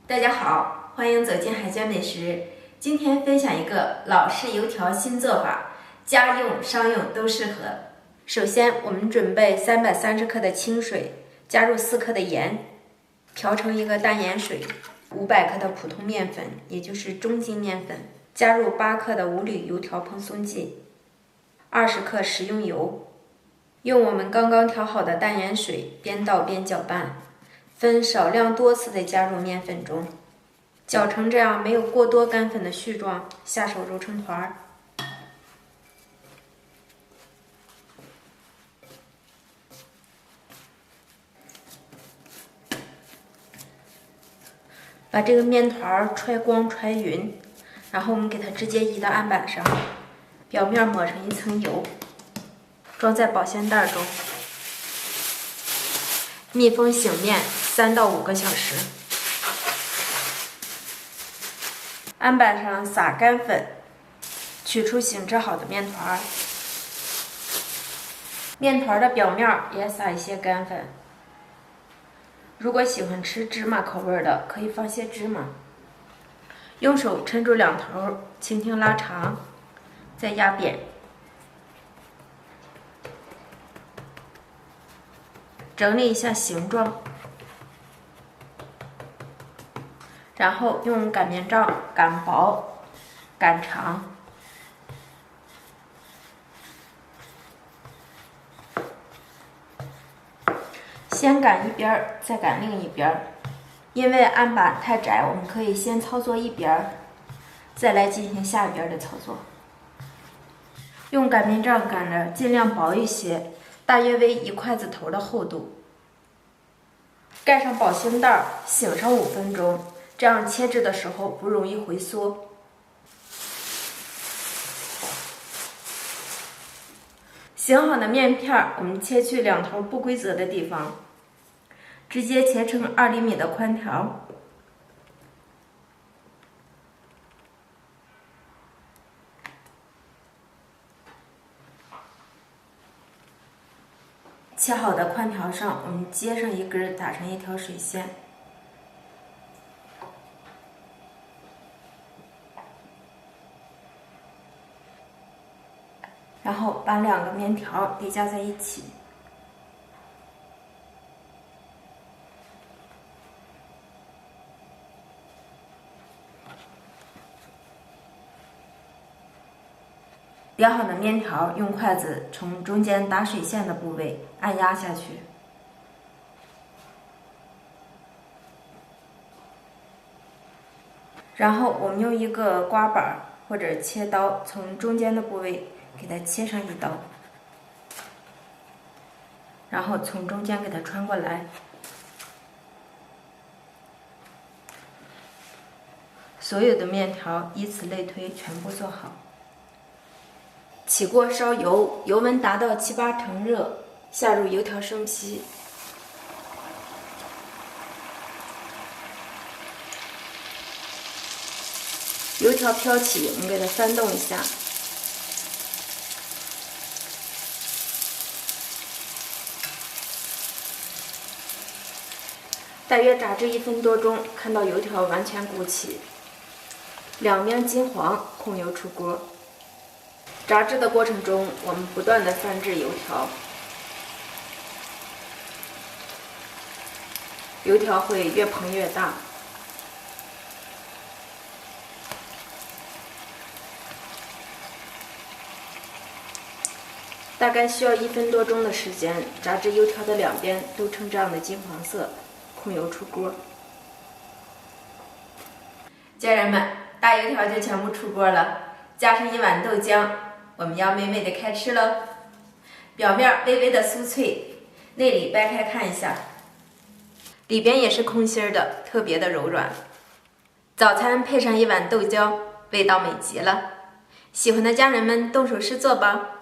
大家好，欢迎走进海鲜美食。今天分享一个老式油条新做法，家用、商用都适合。首先，我们准备330克的清水，加入4克的盐，调成一个淡盐水。500克的普通面粉，也就是中筋面粉，加入8克的无铝油条蓬松剂，20克食用油，用我们刚刚调好的淡盐水边倒边搅拌。分少量多次的加入面粉中，搅成这样没有过多干粉的絮状，下手揉成团儿。把这个面团揣光揣匀，然后我们给它直接移到案板上，表面抹上一层油，装在保鲜袋中，密封醒面3到5个小时。案板上撒干粉，取出醒制好的面团，面团的表面也撒一些干粉。如果喜欢吃芝麻口味的，可以放些芝麻。用手抻住两头，轻轻拉长，再压扁。整理一下形状，然后用擀面杖擀薄、擀长。先擀一边，再擀另一边。因为案板太窄，我们可以先操作一边，再来进行下一边的操作。用擀面杖擀的尽量薄一些，大约为1筷子头的厚度。盖上保鲜袋，醒上5分钟，这样切制的时候不容易回缩。醒好的面片，我们切去两头不规则的地方，直接切成2厘米的宽条。切好的宽条上，我们接上一根，打上一条水线。然后把2个面条叠加在一起。叠好的面条，用筷子从中间打水线的部位按压下去，然后我们用一个刮板或者切刀，从中间的部位给它切上一刀，然后从中间给它穿过来。所有的面条以此类推，全部做好。起锅烧油，油温达到7、8成热，下入油条生坯。油条飘起，我们给它翻动一下。大约炸至1分多钟，看到油条完全鼓起，两面金黄，控油出锅。炸制的过程中，我们不断的翻制油条，油条会越蓬越大。大概需要1分多钟的时间，炸至油条的两边都呈这样的金黄色，控油出锅。家人们，大油条就全部出锅了，加上1碗豆浆，我们要美美的开吃喽！表面微微的酥脆，内里掰开看一下，里边也是空心的，特别的柔软。早餐配上1碗豆浆，味道美极了。喜欢的家人们动手试做吧！